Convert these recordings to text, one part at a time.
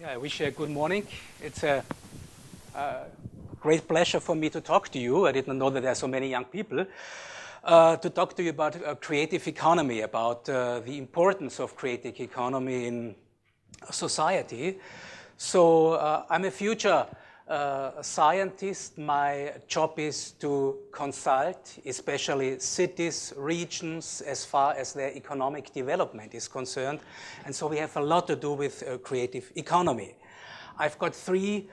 Yeah, I wish you a good morning. It's a great pleasure for me to talk to you. I didn't know that there are so many young people. To talk to you about creative economy, about the importance of creative economy in society. So I'm a future scientist. My job is to consult, especially cities, regions, as far as their economic development is concerned. And so we have a lot to do with creative economy. I've got three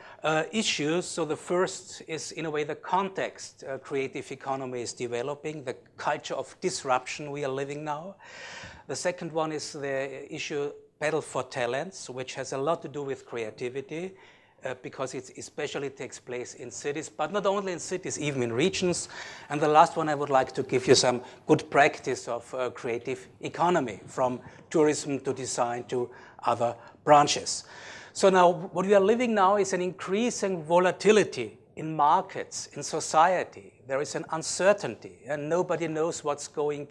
issues. So the first is, in a way, the context creative economy is developing, the culture of disruption we are living now. The second one is the issue battle for talents, which has a lot to do with creativity, because it especially takes place in cities, but not only in cities, even in regions. And the last one, I would like to give you some good practice of creative economy, from tourism to design to other branches. So now, what we are living now is an increasing volatility in markets, in society. There is an uncertainty, and nobody knows what's going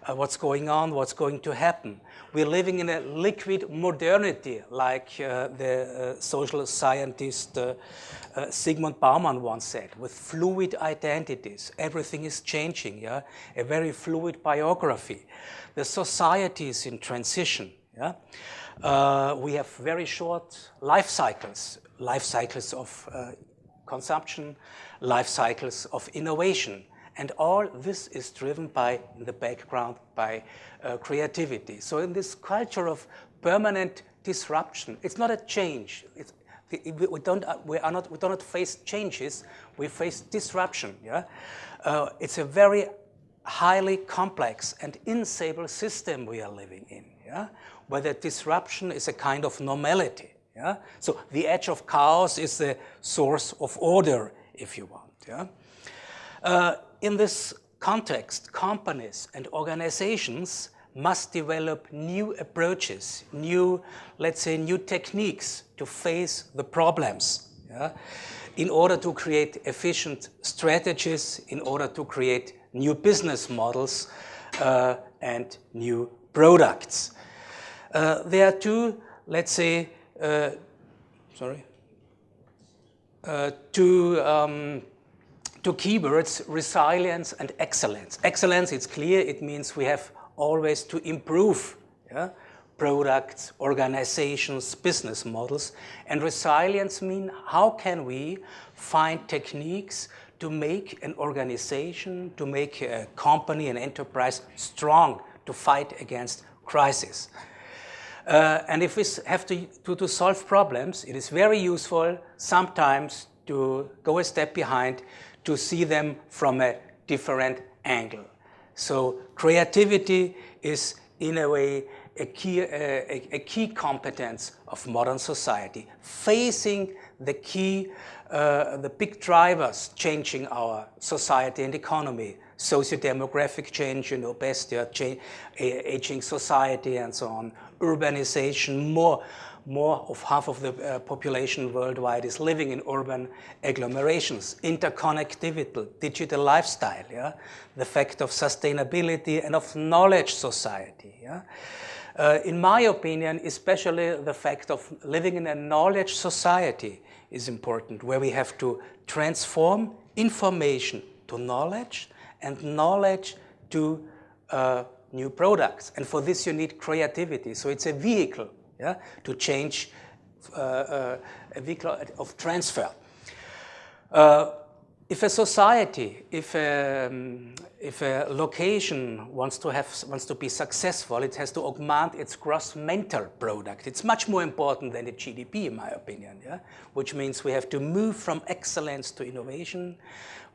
on, what's going to happen. We're living in a liquid modernity, like the social scientist Zygmunt Bauman once said, with fluid identities. Everything is changing, yeah? A very fluid biography. The society is in transition, yeah? We have very short life cycles of consumption, life cycles of innovation. And all this is driven by, in the background, by creativity. So in this culture of permanent disruption, it's not a change. We do not face changes, we face disruption. Yeah? It's a very highly complex and unstable system we are living in, yeah? Where the disruption is a kind of normality. Yeah? So the edge of chaos is the source of order, if you want. Yeah? In this context, companies and organizations must develop new approaches, let's say, new techniques to face the problems, yeah? In order to create efficient strategies, in order to create new business models and new products. There are two, let's say, two keywords: resilience and excellence. Excellence, it's clear, it means we have always to improve, yeah? Products, organizations, business models. And resilience means how can we find techniques to make an organization, to make a company, an enterprise strong to fight against crisis. And if we have to solve problems, it is very useful sometimes to go a step behind, to see them from a different angle. So creativity is, in a way, a key competence of modern society, facing the big drivers changing our society and economy. Socio-demographic change, you know best, aging society and so on. Urbanization, more of half of the population worldwide is living in urban agglomerations. Interconnectivity, digital lifestyle, yeah? The fact of sustainability and of knowledge society. Yeah? In my opinion, especially the fact of living in a knowledge society is important, where we have to transform information to knowledge and knowledge to new products. And for this you need creativity. So it's a vehicle, yeah, to change, a vehicle of transfer. If a society, if a location wants to be successful, it has to augment its gross mental product. It's much more important than the GDP, in my opinion. Yeah? Which means we have to move from excellence to innovation.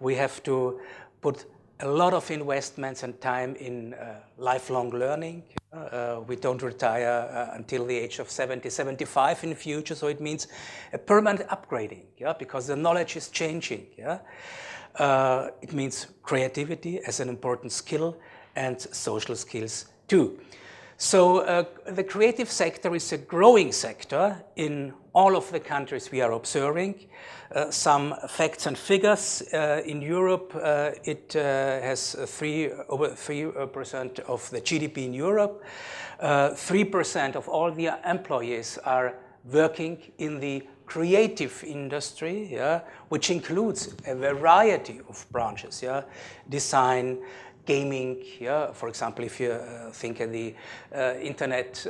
We have to put a lot of investments and time in lifelong learning. We don't retire until the age of 70, 75 in the future, so it means a permanent upgrading, yeah? Because the knowledge is changing. Yeah? It means creativity as an important skill and social skills too. So the creative sector is a growing sector in all of the countries we are observing. Some facts and figures. In Europe, it has over 3% of the GDP in Europe. 3% of all the employees are working in the creative industry, yeah, which includes a variety of branches, yeah, design, gaming, yeah, for example, if you think of the internet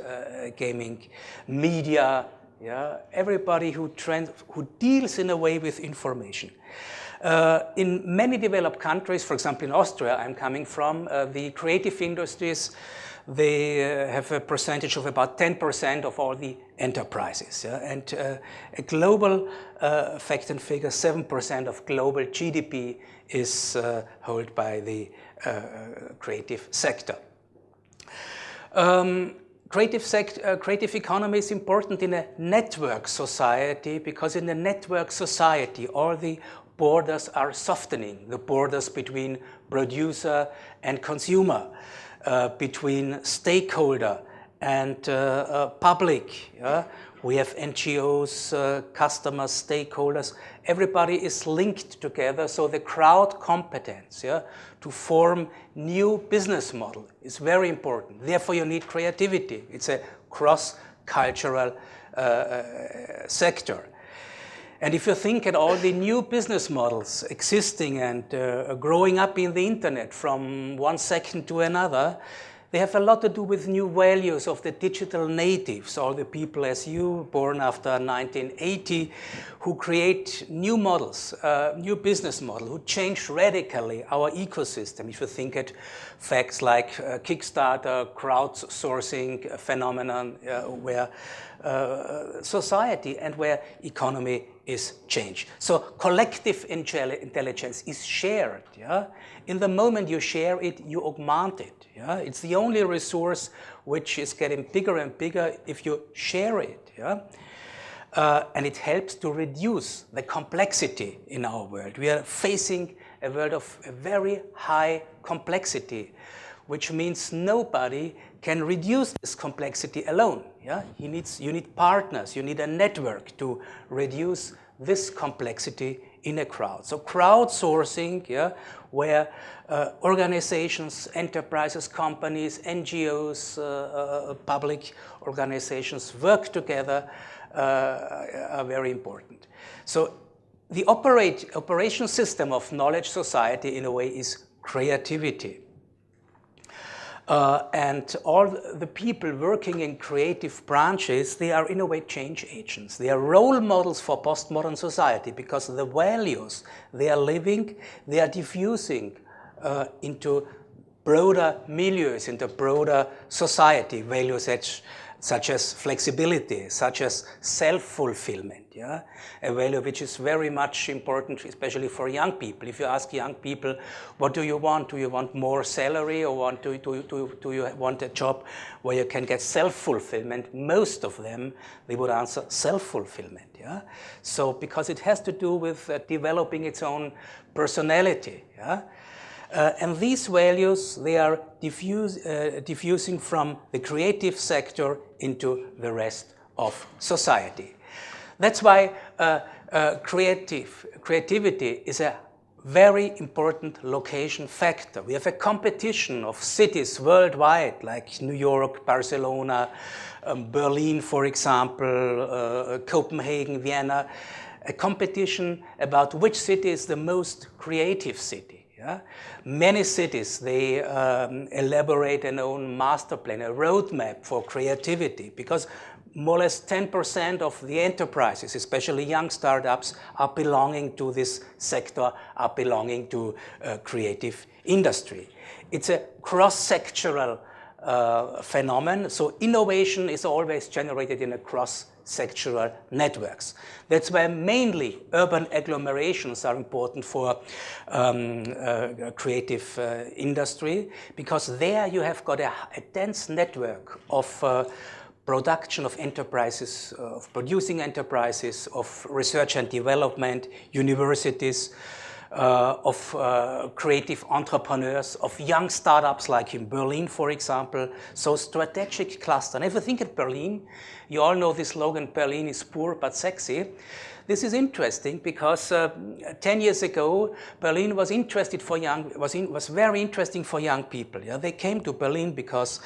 gaming, media, yeah, everybody who deals in a way with information. In many developed countries, for example in Austria, I'm coming from, the creative industries, they have a percentage of about 10% of all the enterprises. Yeah? And a global fact and figure, 7% of global GDP is held by the creative sector. Creative economy is important in a network society, because in a network society all the borders are softening, the borders between producer and consumer, between stakeholder and public. Yeah? We have NGOs, customers, stakeholders. Everybody is linked together, so the crowd competence, yeah, to form new business model is very important. Therefore, you need creativity. It's a cross-cultural sector. And if you think at all the new business models existing and growing up in the internet from one second to another, they have a lot to do with new values of the digital natives, all the people as you, born after 1980, who create new models, new business models, who change radically our ecosystem. If you think at facts like Kickstarter, crowdsourcing phenomenon, where society and where economy is changed. So collective intelligence is shared. Yeah? In the moment you share it, you augment it. Yeah? It's the only resource which is getting bigger and bigger if you share it. Yeah? And it helps to reduce the complexity in our world. We are facing a world of a very high complexity, which means nobody can reduce this complexity alone. Yeah? You need partners, you need a network to reduce this complexity in a crowd. So crowdsourcing, yeah, where organizations, enterprises, companies, NGOs, public organizations work together are very important. So the operation system of knowledge society in a way is creativity. And all the people working in creative branches, they are in a way change agents. They are role models for postmodern society, because the values they are living, they are diffusing into broader milieus, into broader society, values such as flexibility, such as self-fulfillment, yeah? A value which is very much important, especially for young people. If you ask young people, what do you want? Do you want more salary, or do you want a job where you can get self-fulfillment? Most of them, they would answer self-fulfillment, yeah? So, because it has to do with developing its own personality, yeah? And these values, they are diffusing from the creative sector into the rest of society. That's why creativity is a very important location factor. We have a competition of cities worldwide, like New York, Barcelona, Berlin, for example, Copenhagen, Vienna, a competition about which city is the most creative city. Yeah? Many cities, they elaborate an own master plan, a roadmap for creativity, because more or less 10% of the enterprises, especially young startups, are belonging to this sector, are belonging to creative industry. It's a cross-sectoral phenomenon, so innovation is always generated in a cross-sectoral networks. That's why mainly urban agglomerations are important for creative industry, because there you have got a dense network of production of enterprises, of producing enterprises, of research and development, universities, creative entrepreneurs, of young startups like in Berlin, for example. So strategic cluster. And if you think of Berlin, you all know the slogan, Berlin is poor but sexy. This is interesting because 10 years ago, Berlin was very interesting for young people. Yeah? They came to Berlin because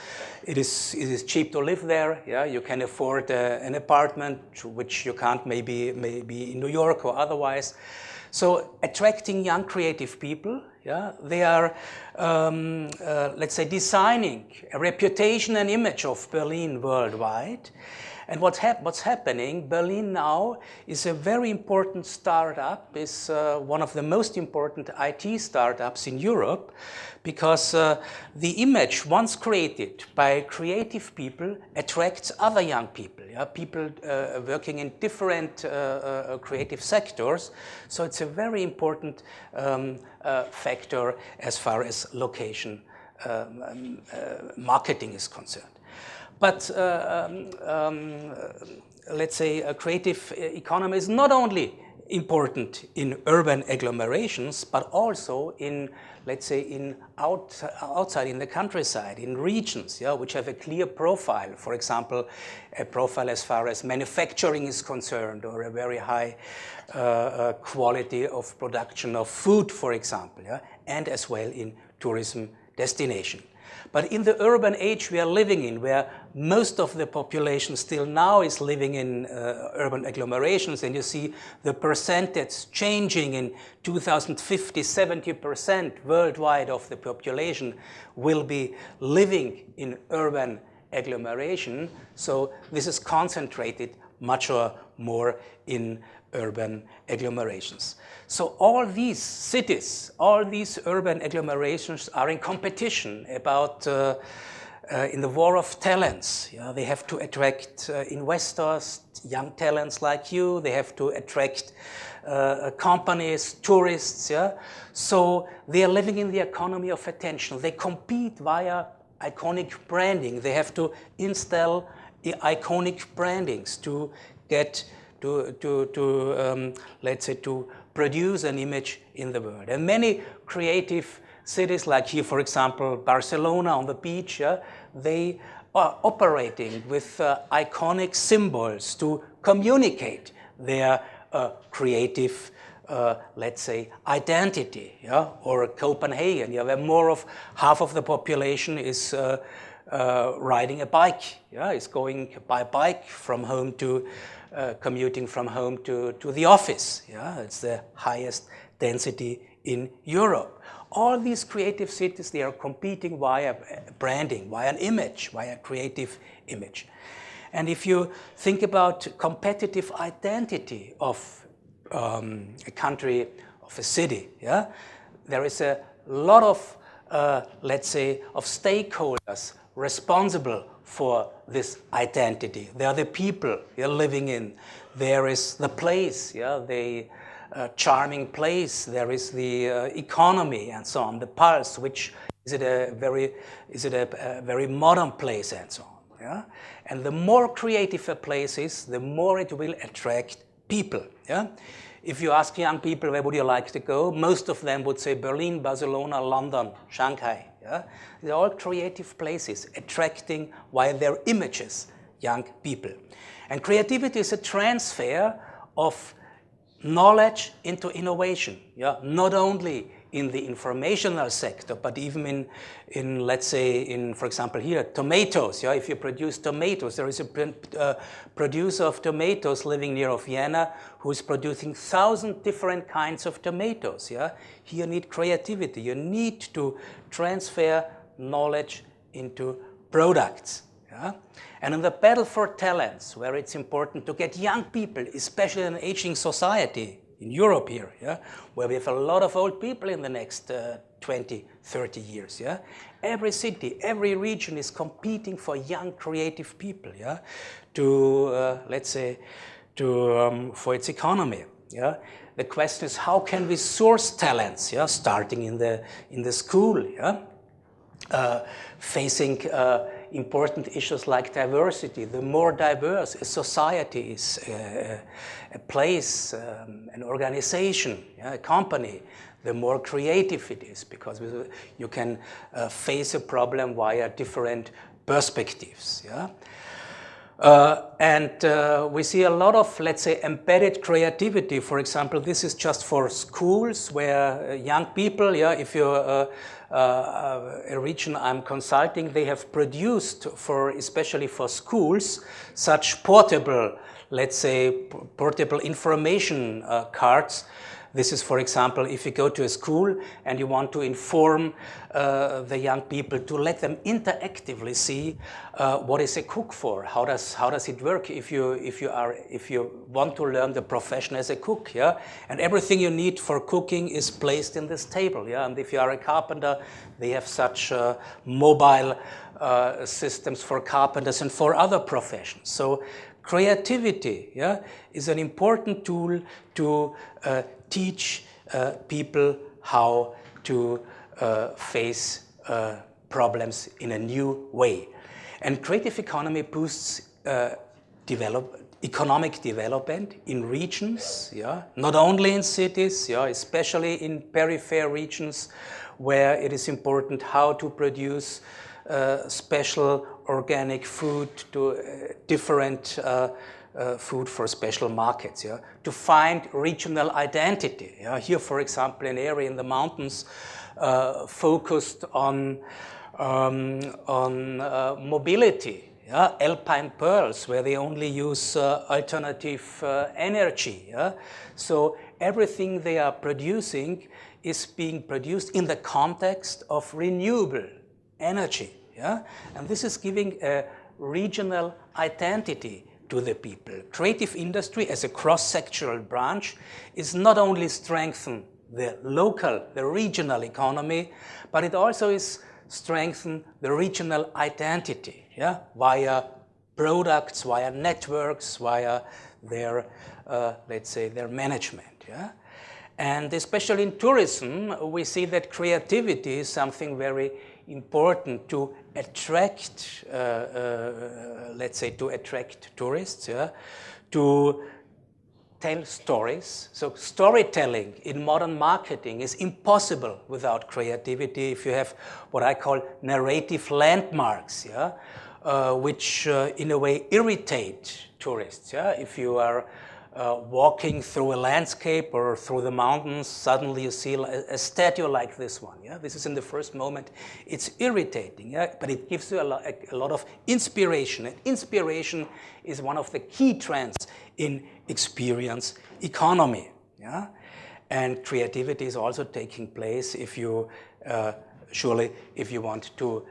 it is cheap to live there. Yeah? You can afford an apartment, which you can't maybe in New York or otherwise. So attracting young creative people, yeah? They are, let's say, designing a reputation and image of Berlin worldwide. And what's happening, Berlin now is a very important startup, is one of the most important IT startups in Europe, because the image once created by creative people attracts other young people, yeah? People working in different creative sectors. So it's a very important factor as far as location marketing is concerned. But let's say a creative economy is not only important in urban agglomerations, but also in, let's say, outside in the countryside, in regions, yeah, which have a clear profile. For example, a profile as far as manufacturing is concerned, or a very high quality of production of food, for example, yeah, and as well in tourism destination. But in the urban age we are living in, where most of the population still now is living in urban agglomerations, and you see the percentage changing in 2050, 70% worldwide of the population will be living in urban agglomeration. So this is concentrated much more in urban agglomerations. So all these cities, all these urban agglomerations are in competition about in the war of talents. Yeah, they have to attract investors, young talents like you. They have to attract companies, tourists. Yeah, so they are living in the economy of attention. They compete via iconic branding. They have to install iconic brandings to get let's say, to produce an image in the world. And many creative cities, like here, for example, Barcelona on the beach, they are operating with iconic symbols to communicate their creative, let's say, identity. Yeah? Or Copenhagen, yeah, where more of half of the population is riding a bike. Yeah? It's going by bike from home to commuting from home to the office. Yeah? It's the highest density in Europe. All these creative cities, they are competing via branding, via an image, via creative image. And if you think about competitive identity of a country, of a city, yeah, there is a lot of, let's say, of stakeholders responsible for this identity. There are the people you're living in. There is the place, yeah, the charming place. There is the economy and so on. The pulse, which is it a very modern place and so on. Yeah, and the more creative a place is, the more it will attract people. Yeah. If you ask young people where would you like to go, most of them would say Berlin, Barcelona, London, Shanghai. Yeah? They're all creative places, attracting via their images young people. And creativity is a transfer of knowledge into innovation. Yeah? Not only in the informational sector, but even in let's say, in, for example, here, tomatoes. Yeah? If you produce tomatoes, there is a producer of tomatoes living near Vienna who is producing 1,000 different kinds of tomatoes. Yeah? Here you need creativity. You need to transfer knowledge into products. Yeah? And in the battle for talents, where it's important to get young people, especially in an aging society, in Europe here, yeah, where we have a lot of old people in the next 20, 30 years. Yeah? Every city, every region is competing for young creative people, yeah, to, let's say, for its economy. Yeah? The question is, how can we source talents, yeah, starting in the school, yeah? Facing important issues like diversity. The more diverse a society is, a place, an organization, yeah, a company, the more creative it is, because you can face a problem via different perspectives. Yeah? We see a lot of, let's say, embedded creativity. For example, this is just for schools where young people, yeah, if you're a region I'm consulting, they have produced, especially for schools, such portable, let's say, portable information cards. This is, for example, if you go to a school and you want to inform the young people, to let them interactively see what is a cook for, how does it work if you want to learn the profession as a cook, yeah, and everything you need for cooking is placed in this table, yeah, and if you are a carpenter, they have such mobile systems for carpenters and for other professions. So creativity, yeah, is an important tool to teach people how to face problems in a new way. And creative economy boosts economic development in regions, yeah, not only in cities, yeah, especially in peripheral regions where it is important how to produce special organic food to different food for special markets, yeah, to find regional identity. Yeah. Here, for example, an area in the mountains focused on mobility, yeah, alpine pearls, where they only use alternative energy. Yeah. So everything they are producing is being produced in the context of renewable energy. Yeah. And this is giving a regional identity to the people. Creative industry as a cross-sectoral branch is not only strengthen the local, the regional economy, but it also is strengthen the regional identity, yeah, via products, via networks, via their, let's say, their management, yeah. And especially in tourism, we see that creativity is something very important to attract, let's say, to attract tourists, yeah, to tell stories. So storytelling in modern marketing is impossible without creativity. If you have what I call narrative landmarks, yeah, which in a way irritate tourists. Yeah, if you are walking through a landscape or through the mountains, suddenly you see a statue like this one. Yeah, this is in the first moment, it's irritating, yeah, but it gives you a lot of inspiration. And inspiration is one of the key trends in experience economy. Yeah, and creativity is also taking place if you surely if you want to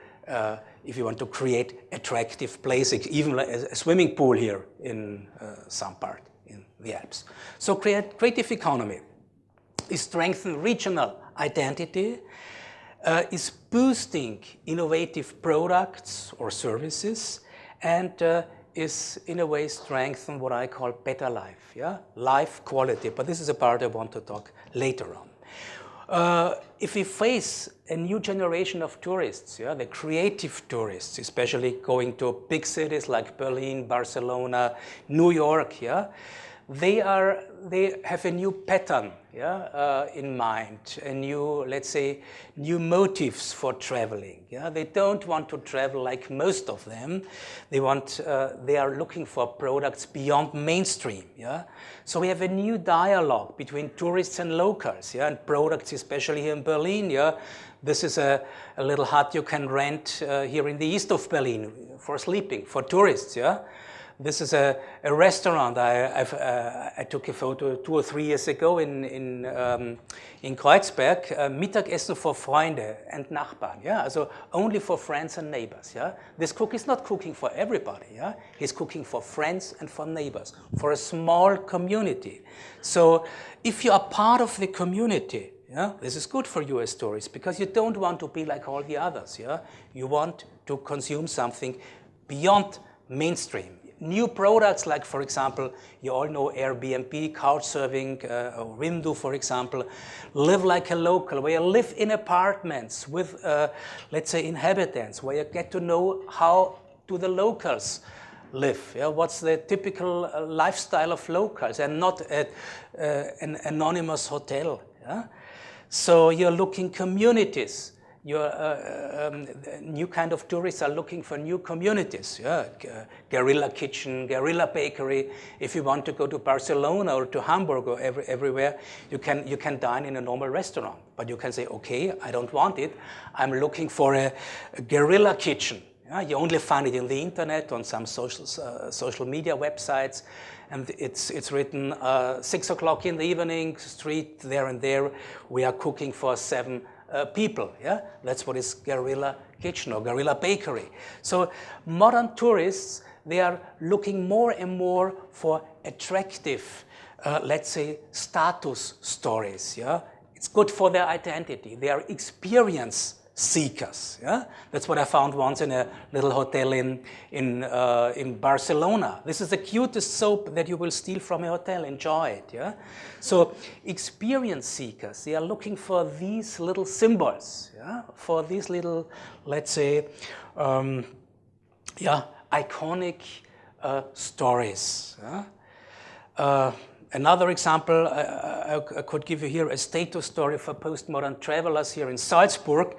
create attractive places, even like a swimming pool here in some part in the Alps. So creative economy is strengthening regional identity, is boosting innovative products or services, and is in a way strengthen what I call better life, yeah, life quality. But this is a part I want to talk later on. If we face a new generation of tourists, yeah, the creative tourists, especially going to big cities like Berlin, Barcelona, New York, yeah, they have a new pattern, yeah, in mind, a new, let's say, new motives for traveling. Yeah, they don't want to travel like most of them. They are looking for products beyond mainstream. Yeah, so we have a new dialogue between tourists and locals. Yeah, and products, especially here in Berlin. Yeah, this is a little hut you can rent here in the east of Berlin for sleeping for tourists. Yeah. This is a restaurant. I took a photo 2 or 3 years ago in Kreuzberg. Mittagessen for Freunde and Nachbarn. Yeah, so only for friends and neighbors. Yeah, this cook is not cooking for everybody. Yeah, he's cooking for friends and for neighbors, for a small community. So if you are part of the community, yeah, this is good for you as tourists because you don't want to be like all the others. Yeah, you want to consume something beyond mainstream. new products like, for example, you all know Airbnb, couchsurfing, or Rindu, for example, live like a local, where you live in apartments with, let's say, inhabitants, where you get to know how do the locals live, yeah? What's the typical lifestyle of locals, and not at an anonymous hotel. Yeah? So you're looking communities. New kind of tourists are looking for new communities. Yeah? Guerrilla kitchen, guerrilla bakery. If you want to go to Barcelona or to Hamburg or everywhere, you can dine in a normal restaurant. But you can say, okay, I don't want it. I'm looking for a guerrilla kitchen. Yeah? You only find it in the internet, on some social media websites. And it's written 6 o'clock in the evening, street there and there. We are cooking for 7 people, yeah? That's what is guerrilla kitchen or guerrilla bakery. So modern tourists, they are looking more and more for attractive, let's say, status stories, yeah? It's good for their identity. They are experience seekers, yeah? That's what I found once in a little hotel in Barcelona. This is the cutest soap that you will steal from a hotel. Enjoy it, yeah? So experience seekers, they are looking for these little symbols, yeah? For these little, let's say, iconic stories. Yeah? Another example I could give you here, a status story for postmodern travelers here in Salzburg.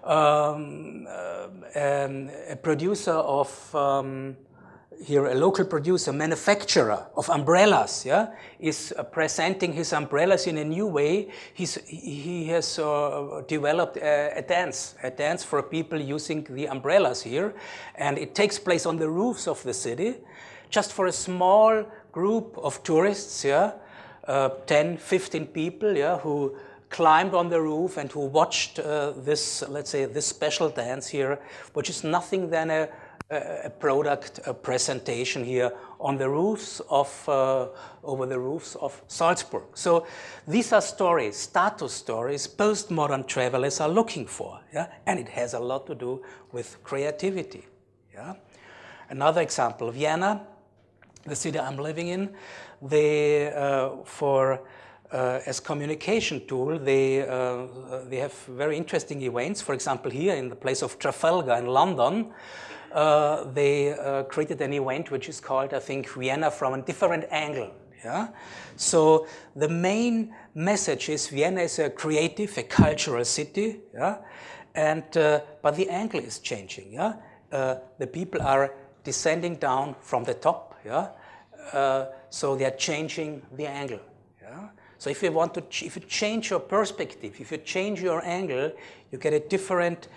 A producer of, a local producer, manufacturer of umbrellas, yeah, is presenting his umbrellas in a new way. He has developed a dance for people using the umbrellas here. And it takes place on the roofs of the city, just for a small group of tourists, yeah, 10, 15 people, yeah, who climbed on the roof and who watched this, let's say, this special dance here, which is nothing than a product, a presentation here on the roofs of, over the roofs of Salzburg. So these are stories, status stories, postmodern travelers are looking for, yeah, and it has a lot to do with creativity, yeah. Another example, Vienna, the city I'm living in, they, as communication tool, they have very interesting events. For example, here in the place of Trafalgar in London, they created an event which is called, I think, Vienna from a different angle. Yeah? So the main message is Vienna is a creative, a cultural city, yeah? And, but the angle is changing. Yeah? The people are descending down from the top. Yeah? So they are changing the angle. Yeah? So if you want to, if you change your perspective, if you change your angle, you get a different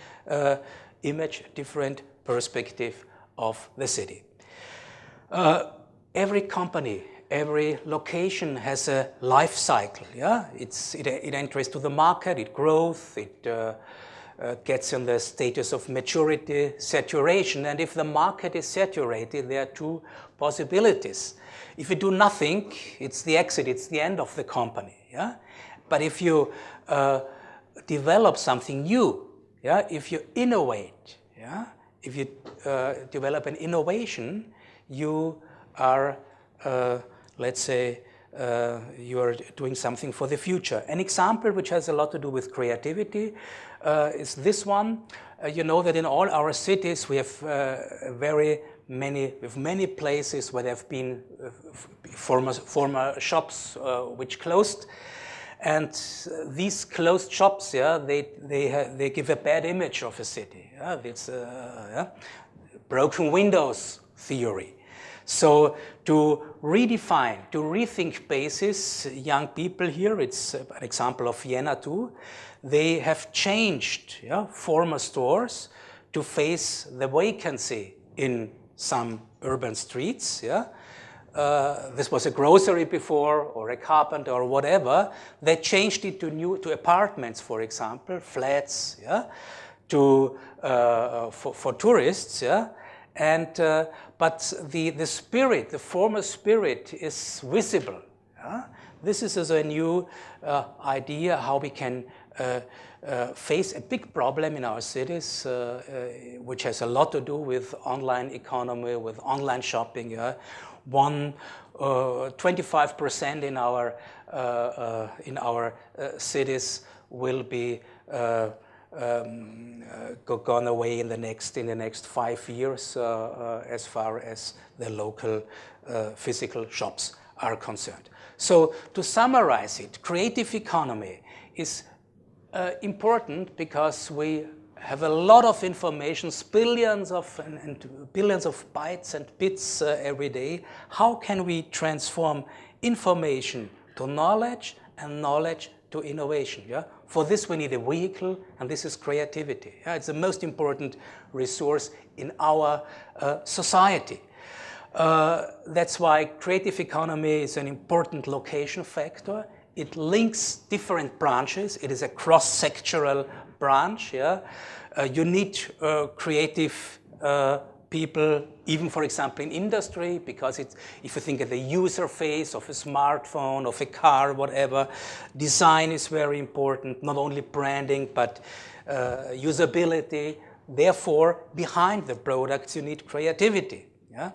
image, different perspective of the city. Every company, every location has a life cycle. Yeah? It enters to the market, it grows, it gets in the status of maturity, saturation, and if the market is saturated, there are 2 possibilities. If you do nothing, it's the exit, it's the end of the company. Yeah? But if you develop something new, yeah? If you innovate, yeah? If you develop an innovation, you are, let's say, you are doing something for the future. An example which has a lot to do with creativity is this one. You know that in all our cities we have many places where there have been former shops which closed, and these closed shops, yeah, they give a bad image of a city. Yeah? It's broken windows theory. So to redefine, to rethink basis, young people here, it's an example of Vienna too, they have changed, yeah, former stores to face the vacancy in some urban streets. Yeah? This was a grocery before, or a carpenter, or whatever. They changed it to apartments, for example, flats, yeah? For tourists. Yeah? And, but the spirit, the former spirit is visible. Yeah? This is also a new idea how we can face a big problem in our cities, which has a lot to do with online economy, with online shopping. 25% in our cities will be gone away in the next 5 years, as far as the local physical shops are concerned. So to summarize it, creative economy is important because we have a lot of information, billions of bytes and bits every day. How can we transform information to knowledge and knowledge to innovation? Yeah? For this we need a vehicle, and this is creativity. Yeah? It's the most important resource in our society. That's why creative economy is an important location factor. It links different branches. It is a cross-sectoral branch. Yeah? You need creative people, even for example in industry, because if you think of the user face of a smartphone, of a car, whatever, design is very important, not only branding, but usability. Therefore, behind the products, you need creativity. Yeah?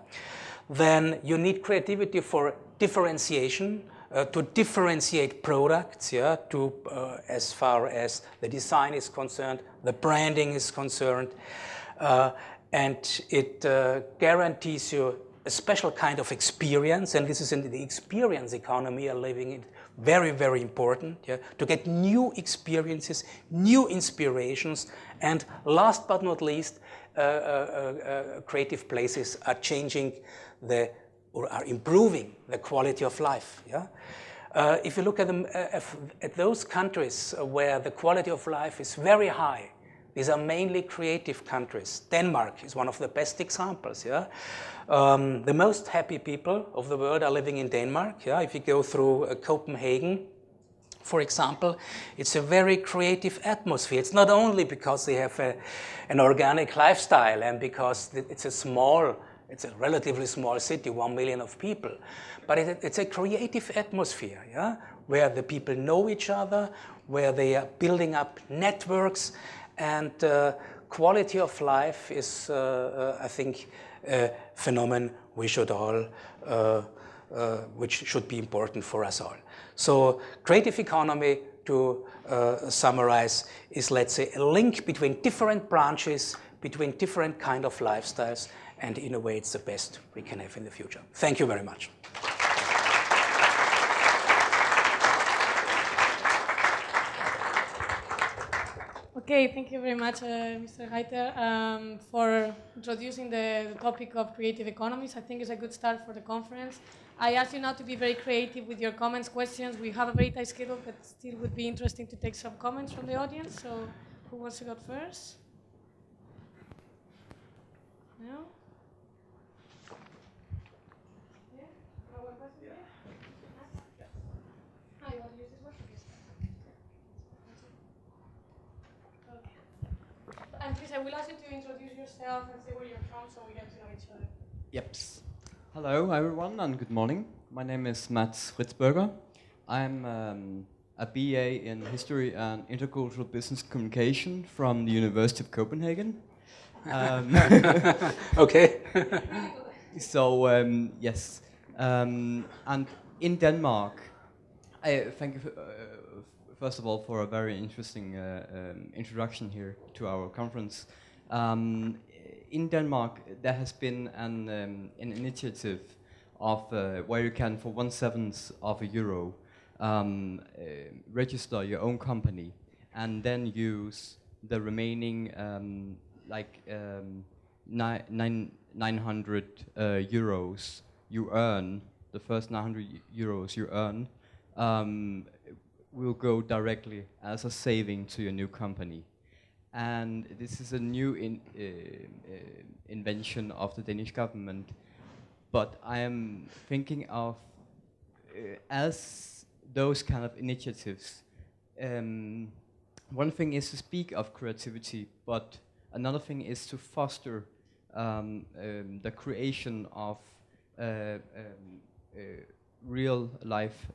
Then you need creativity for differentiation, to differentiate products, yeah, as far as the design is concerned, the branding is concerned, and it guarantees you a special kind of experience, and this is in the experience economy you're living in. Very, very important, yeah, to get new experiences, new inspirations, and last but not least, creative places are changing or are improving the quality of life. Yeah? If you look at those countries where the quality of life is very high, these are mainly creative countries. Denmark is one of the best examples. Yeah? The most happy people of the world are living in Denmark. Yeah? If you go through Copenhagen, for example, it's a very creative atmosphere. It's not only because they have an organic lifestyle and because it's a relatively small city, 1 million of people, but it's a creative atmosphere, yeah? Where the people know each other, where they are building up networks, and quality of life is, I think, a phenomenon we should all, which should be important for us all. So creative economy, to summarize, is, let's say, a link between different branches, between different kind of lifestyles, and in a way it's the best we can have in the future. Thank you very much. Okay, thank you very much, Mr. Reiter, for introducing the topic of creative economies. I think it's a good start for the conference. I ask you now to be very creative with your comments, questions. We have a very tight schedule, but still would be interesting to take some comments from the audience. So who wants to go first? No? Yeah? No one question? Yeah. Ah, you want to use this one? Okay. And please, I will ask you to introduce yourself and say where you're from so we get to know each other. Yep. Hello, everyone, and good morning. My name is Mats Ritzberger. I'm a BA in History and Intercultural Business Communication from the University of Copenhagen. Okay. So, yes. And in Denmark, I thank you, first of all, for a very interesting introduction here to our conference. In Denmark, there has been an initiative of where you can, for 1/7 of a euro, register your own company, and then use the remaining 900 euros you earn. The first 900 euros you earn will go directly as a saving to your new company. And this is a new invention of the Danish government. But I am thinking of, as those kind of initiatives, one thing is to speak of creativity, but another thing is to foster the creation of real life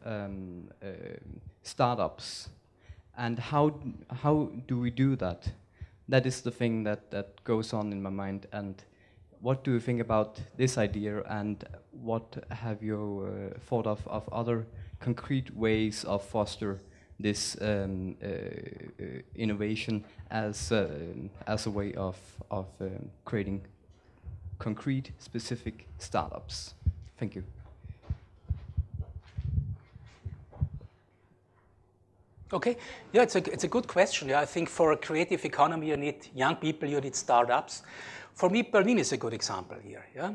startups. And how do we do that? That is the thing that goes on in my mind. And what do you think about this idea, and what have you thought of other concrete ways of foster this innovation as a way of creating concrete, specific startups? Thank you. Okay, yeah, it's a good question. Yeah, I think for a creative economy, you need young people, you need startups. For me, Berlin is a good example here. Yeah?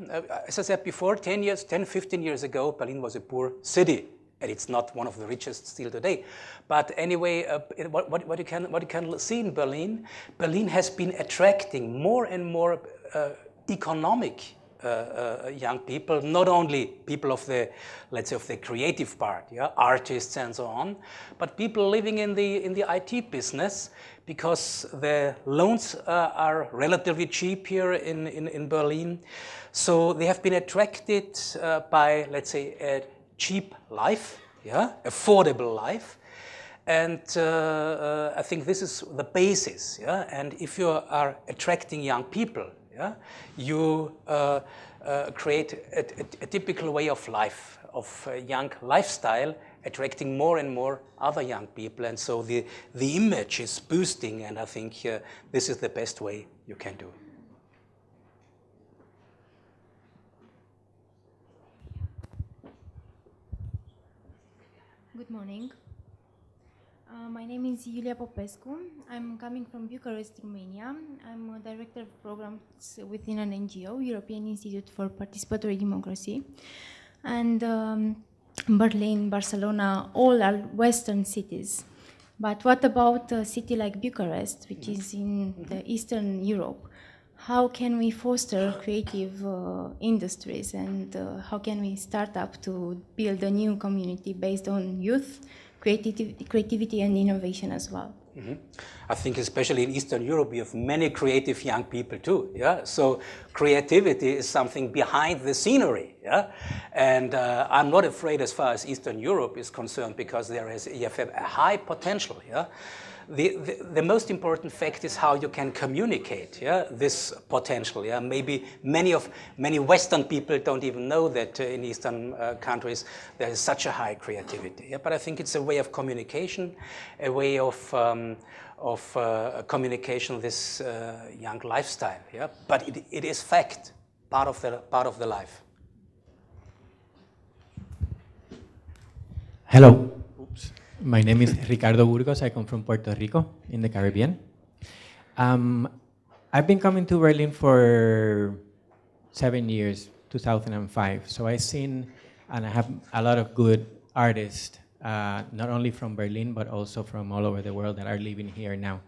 As I said before, 10, 15 years ago, Berlin was a poor city, and it's not one of the richest still today. But anyway, what you can see in Berlin, Berlin has been attracting more and more economic young people, not only people of the, let's say, of the creative part, yeah, artists and so on, but people living in the IT business, because the loans are relatively cheap here in Berlin. So they have been attracted by, let's say, a cheap life, yeah, affordable life. And I think this is the basis, yeah. And if you are attracting young people, yeah, you create a typical way of life, of a young lifestyle, attracting more and more other young people. And so the image is boosting, and I think this is the best way you can do. Good morning. My name is Iulia Popescu. I'm coming from Bucharest, Romania. I'm a director of programs within an NGO, European Institute for Participatory Democracy. And Berlin, Barcelona, all are Western cities. But what about a city like Bucharest, which is in the Eastern Europe? How can we foster creative industries, and how can we start up to build a new community based on youth, creativity and innovation as well? Mm-hmm. I think especially in Eastern Europe, we have many creative young people too. Yeah, so creativity is something behind the scenery. Yeah, and I'm not afraid as far as Eastern Europe is concerned, because you have a high potential. Yeah. The most important fact is how you can communicate, yeah, this potential. Yeah, maybe many Western people don't even know that in Eastern countries there is such a high creativity. Yeah, but I think it's a way of communication, a way of communication, this young lifestyle. Yeah, but it is fact, part of the life. Hello. Oops. My name is Ricardo Burgos. I come from Puerto Rico in the Caribbean. I've been coming to Berlin for 7 years, 2005. So I've seen, and I have a lot of good artists, not only from Berlin, but also from all over the world that are living here now.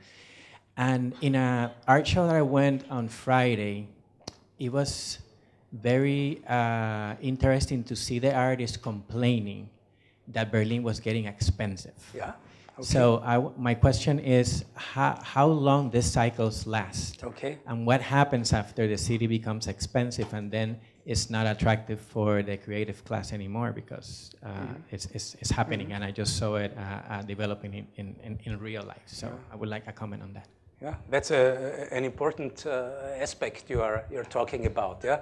And in an art show that I went on Friday, it was very interesting to see the artists complaining that Berlin was getting expensive. Yeah. Okay. So my question is, how long these cycles last? Okay. And what happens after the city becomes expensive and then it's not attractive for the creative class anymore, because it's happening, and I just saw it developing in real life. So I would like a comment on that. Yeah, that's an important aspect you're talking about. Yeah.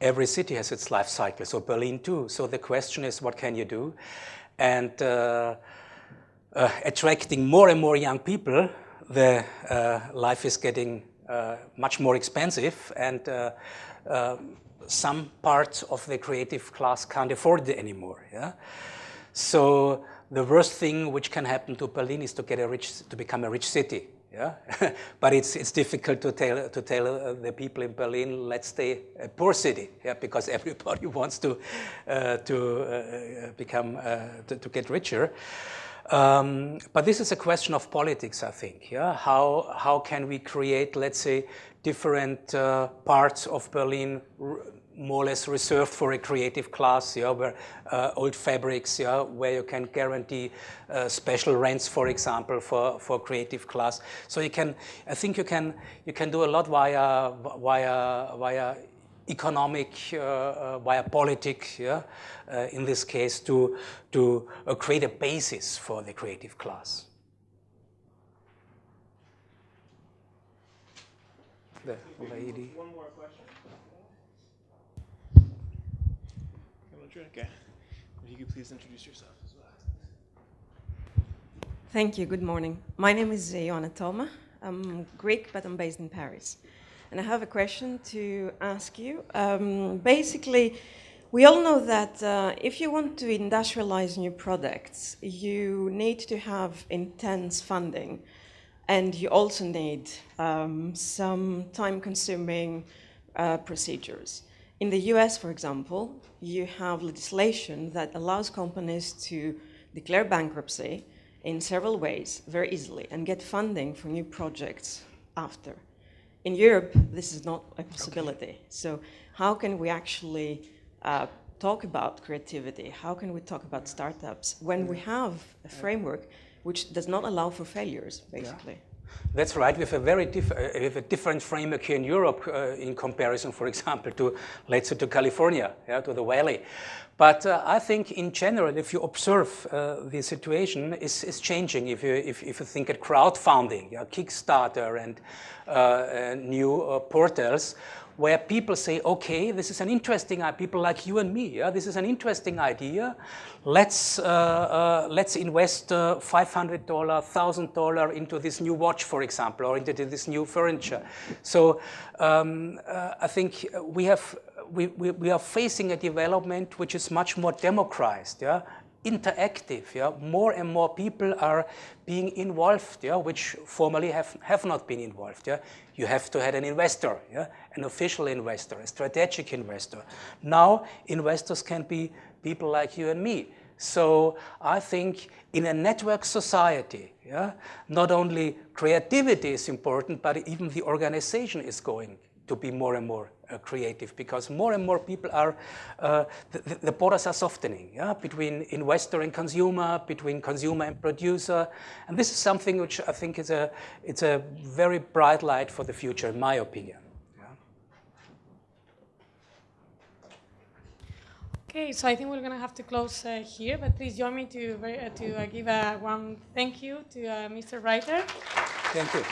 Every city has its life cycle, so Berlin too. So the question is, what can you do? And attracting more and more young people, the life is getting much more expensive, and some parts of the creative class can't afford it anymore. Yeah. So the worst thing which can happen to Berlin is to become a rich city. Yeah, but it's difficult to tell the people in Berlin, let's stay a poor city. Yeah, because everybody wants to get richer. But this is a question of politics, I think. Yeah, how can we create, let's say, different parts of Berlin more or less reserved for a creative class, yeah, where old fabrics, yeah, where you can guarantee special rents, for example, for creative class. So I think you can do a lot via economic, via politics, in this case, to create a basis for the creative class. The lady. One more question. Okay. If you could please introduce yourself as well. Thank you. Good morning. My name is Ioana Toma. I'm Greek, but I'm based in Paris. And I have a question to ask you. Basically, we all know that if you want to industrialize new products, you need to have intense funding. And you also need some time-consuming procedures. In the US, for example, you have legislation that allows companies to declare bankruptcy in several ways very easily and get funding for new projects after. In Europe, this is not a possibility. Okay. So how can we actually talk about creativity? How can we talk about startups when we have a framework which does not allow for failures, basically? Yeah. That's right. We have a very different framework here in Europe in comparison, for example, to, let's say, to California, to the Valley. But I think in general, if you observe the situation is changing. If you think at crowdfunding, Kickstarter and new portals, where people say, okay, this is an interesting idea, people like you and me, this is an interesting idea. Let's invest $500, $1,000 into this new watch, for example, or into this new furniture. So I think we are facing a development which is much more democratized, interactive. More and more people are being involved, which formerly have not been involved. You have to have an investor, an official investor, a strategic investor. Now investors can be people like you and me. So I think in a network society, not only creativity is important, but even the organization is going to be more and more creative, because more and more people are, the borders are softening, between investor and consumer, between consumer and producer. And this is something which I think is it's a very bright light for the future, in my opinion. Okay, so I think we're going to have to close here, but please join me to give a warm thank you to Mr. Reiter. Thank you.